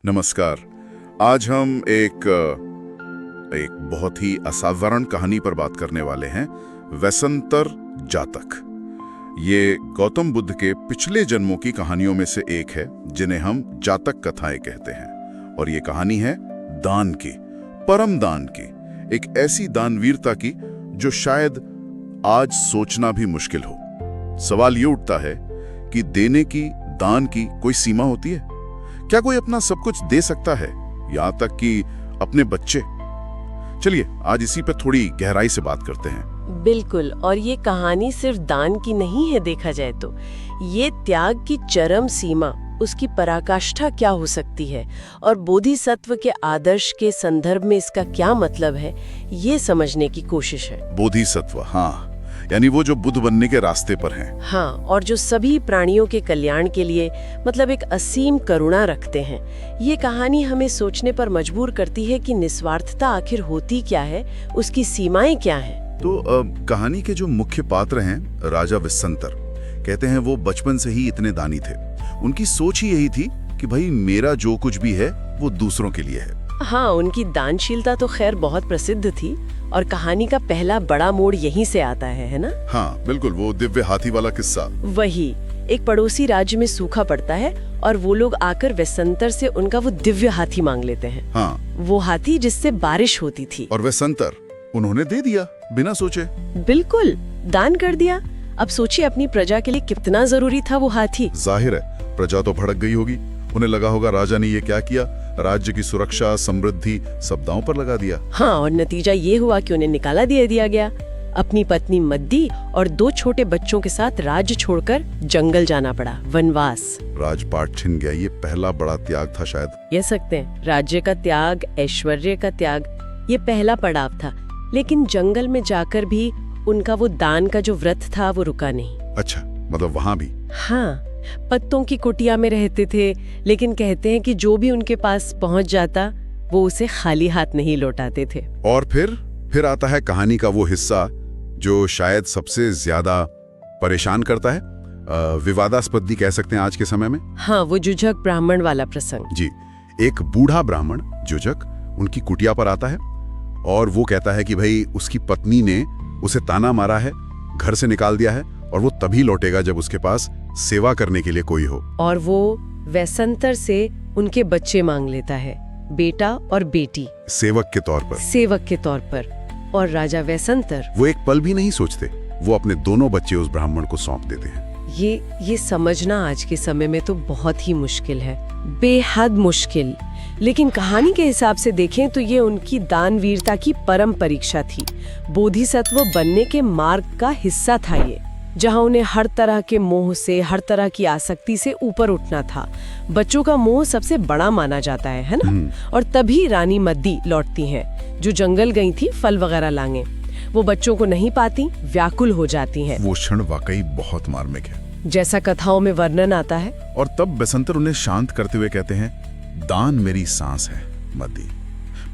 नमस्कार। आज हम एक बहुत ही असाधारण कहानी पर बात करने वाले हैं, वैसंतर जातक। ये गौतम बुद्ध के पिछले जन्मों की कहानियों में से एक है, जिन्हें हम जातक कथाएं कहते हैं। और ये कहानी है दान की, परम दान की, एक ऐसी दानवीरता की जो शायद आज सोचना भी मुश्किल हो। सवाल ये उठता है कि देने की, दान की कोई सीमा होती है? क्या कोई अपना सब कुछ दे सकता है, यहां तक कि अपने बच्चे? चलिए आज इसी पर थोड़ी गहराई से बात करते हैं। बिल्कुल। और ये कहानी सिर्फ दान की नहीं है, देखा जाए तो ये त्याग की चरम सीमा, उसकी पराकाष्ठा क्या हो सकती है और बोधिसत्व के आदर्श के संदर्भ में इसका क्या मतलब है, ये समझने की कोशिश है। बोधिसत्व, हाँ, यानी वो जो बुद्ध बनने के रास्ते पर हैं। हाँ, और जो सभी प्राणियों के कल्याण के लिए मतलब एक असीम करुणा रखते हैं। ये कहानी हमें सोचने पर मजबूर करती है कि निस्वार्थता आखिर होती क्या है, उसकी सीमाएं क्या हैं। तो कहानी के जो मुख्य पात्र हैं, राजा वैसंतर, कहते हैं वो बचपन से ही इतने दानी थे। उनकी सोच ही यही थी कि भाई मेरा जो कुछ भी है वो दूसरों के लिए है। हाँ, उनकी दानशीलता तो खैर बहुत प्रसिद्ध थी और कहानी का पहला बड़ा मोड़ यहीं से आता है ना? हाँ बिल्कुल, वो दिव्य हाथी वाला किस्सा। वही, एक पड़ोसी राज्य में सूखा पड़ता है और वो लोग आकर वैसंतर से उनका वो दिव्य हाथी मांग लेते हैं। हाँ, वो हाथी जिससे बारिश होती थी। और वैसंतर उन्होंने दे दिया बिना सोचे। बिल्कुल, दान कर दिया। अब सोचिए अपनी प्रजा के लिए कितना जरूरी था वो हाथी। जाहिर है प्रजा तो भड़क गई होगी। उन्हें लगा होगा राजा ने ये क्या किया, राज्य की सुरक्षा, समृद्धि सब दांव पर लगा दिया। हाँ, और नतीजा ये हुआ कि उन्हें निकाला दिया गया। अपनी पत्नी मद्दी और 2 छोटे बच्चों के साथ राज्य छोड़कर जंगल जाना पड़ा, वनवास। राजपाट छिन गया। ये पहला बड़ा त्याग था शायद, कह सकते हैं। राज्य का त्याग, ऐश्वर्य का त्याग, ये पहला पड़ाव था। लेकिन जंगल में जाकर भी उनका वो दान का जो व्रत था वो रुका नहीं। अच्छा, मतलब वहाँ भी? हाँ, पत्तों की कुटिया में रहते थे, लेकिन कहते हैं कि जो भी उनके पास पहुंच जाता वो उसे खाली हाथ नहीं लौटाते थे। और फिर आता है कहानी का वो हिस्सा जो शायद सबसे ज्यादा परेशान करता है, विवादास्पद भी कह सकते हैं आज के समय में। हाँ, वो जुझक ब्राह्मण वाला प्रसंग। जी, एक बूढ़ा ब्राह्मण जुझक उनकी कुटिया पर आता है और वो कहता है कि भाई उसकी पत्नी ने उसे ताना मारा है, घर से निकाल दिया है और वो तभी लौटेगा जब उसके पास सेवा करने के लिए कोई हो। और वो वैसंतर से उनके बच्चे मांग लेता है, बेटा और बेटी, सेवक के तौर पर। और राजा वैसंतर वो एक पल भी नहीं सोचते, वो अपने दोनों बच्चे उस ब्राह्मण को सौंप देते हैं। ये समझना आज के समय में तो बहुत ही मुश्किल है, बेहद मुश्किल। लेकिन कहानी के हिसाब से देखें तो ये उनकी दानवीरता की परम परीक्षा थी। बोधिसत्व बनने के मार्ग का हिस्सा था ये, जहां उन्हें हर तरह के मोह से, हर तरह की आसक्ति से ऊपर उठना था। बच्चों का मोह सबसे बड़ा माना जाता है ना? और तभी रानी मद्दी लौटती हैं, जो जंगल गई थी फल वगैरह लाने। वो बच्चों को नहीं पाती, व्याकुल हो जाती हैं। वो क्षण वाकई बहुत मार्मिक है, जैसा कथाओं में वर्णन आता है। और तब वैसंतर उन्हें शांत करते हुए कहते हैं, दान मेरी सांस है मद्दी।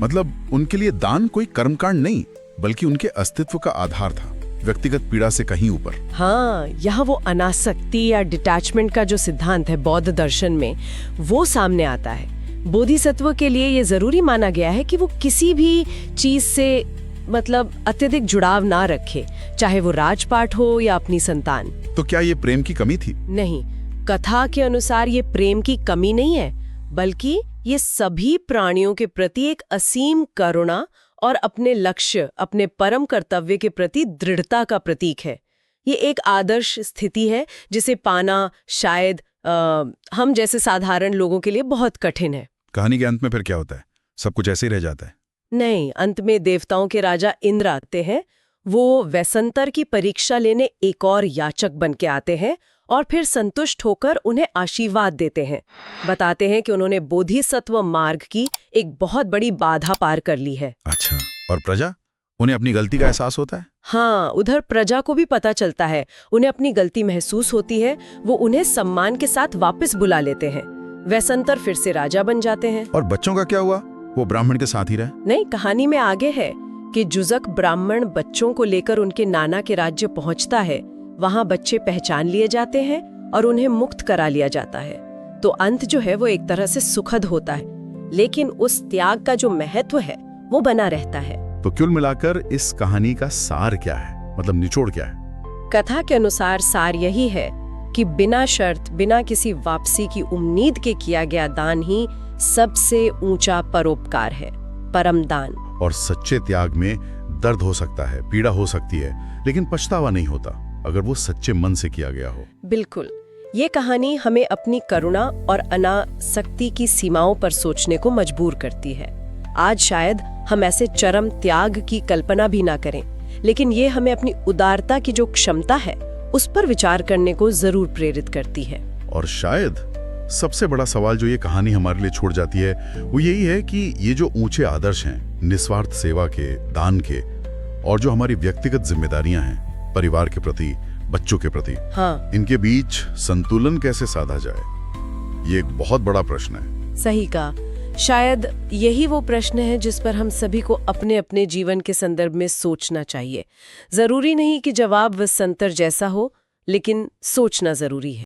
मतलब उनके लिए दान कोई कर्मकांड नहीं, बल्कि उनके अस्तित्व का आधार था, व्यक्तिगत पीड़ा से कहीं ऊपर। हाँ, यहाँ वो अनासक्ति या डिटैचमेंट का जो सिद्धांत है बौद्ध दर्शन में, वो सामने आता है। बोधिसत्व के लिए ये जरूरी माना गया है कि वो किसी भी चीज से मतलब अत्यधिक जुड़ाव ना रखे, चाहे वो राजपाट हो या अपनी संतान। तो क्या ये प्रेम की कमी थी? नहीं, कथा के अनुसार ये प्रेम की कमी नहीं है, बल्कि ये सभी प्राणियों के प्रति एक असीम करुणा और अपने लक्ष्य, अपने परम कर्तव्य के प्रति दृढ़ता का प्रतीक है। ये एक आदर्श स्थिति है जिसे पाना शायद हम जैसे साधारण लोगों के लिए बहुत कठिन है। कहानी के अंत में फिर क्या होता है? सब कुछ ऐसे ही रह जाता है? नहीं, अंत में देवताओं के राजा इंद्र आते हैं। वो वैसंतर की परीक्षा लेने एक और याचक बन के आते हैं और फिर संतुष्ट होकर उन्हें आशीर्वाद देते हैं। बताते हैं कि उन्होंने बोधिसत्व मार्ग की एक बहुत बड़ी बाधा पार कर ली है। अच्छा, और प्रजा? उन्हें अपनी गलती का एहसास होता है? हाँ, उधर प्रजा को भी पता चलता है, उन्हें अपनी गलती महसूस होती है। वो उन्हें सम्मान के साथ वापस बुला लेते हैं। वैसंतर फिर से राजा बन जाते हैं। और बच्चों का क्या हुआ? वो ब्राह्मण के साथ ही रहे? नहीं, कहानी में आगे है कि जुझक ब्राह्मण बच्चों को लेकर उनके नाना के राज्य पहुंचता है। वहां बच्चे पहचान लिए जाते हैं और उन्हें मुक्त करा लिया जाता है। तो अंत जो है वो एक तरह से सुखद होता है। लेकिन उस त्याग का जो महत्व है वो बना रहता है। तो कुल मिलाकर इस कहानी का सार क्या है, मतलब निचोड़ क्या है? कथा के अनुसार सार यही है कि बिना शर्त, बिना किसी वापसी की उम्मीद के किया गया दान ही सबसे ऊंचा परोपकार है, परम दान। और सच्चे त्याग में दर्द हो सकता है, पीड़ा हो सकती है, लेकिन पछतावा नहीं होता अगर वो सच्चे मन से किया गया हो। बिल्कुल। ये कहानी हमें अपनी करुणा और अनासक्ति की सीमाओं पर सोचने को मजबूर करती है। आज शायद हम ऐसे चरम त्याग की कल्पना भी ना करें, लेकिन ये हमें अपनी उदारता की जो क्षमता है उस पर विचार करने को जरूर प्रेरित करती है। और शायद सबसे बड़ा सवाल जो ये कहानी हमारे लिए छोड़ जाती है वो यही है कि ये जो ऊंचे आदर्श हैं, निस्वार्थ सेवा के, दान के, और जो हमारी व्यक्तिगत जिम्मेदारियां हैं परिवार के प्रति, बच्चों के प्रति, हाँ, इनके बीच संतुलन कैसे साधा जाए, ये एक बहुत बड़ा प्रश्न है। सही कहा। शायद यही वो प्रश्न है जिस पर हम सभी को अपने अपने जीवन के संदर्भ में सोचना चाहिए। जरूरी नहीं कि जवाब वसंतर जैसा हो, लेकिन सोचना जरूरी है।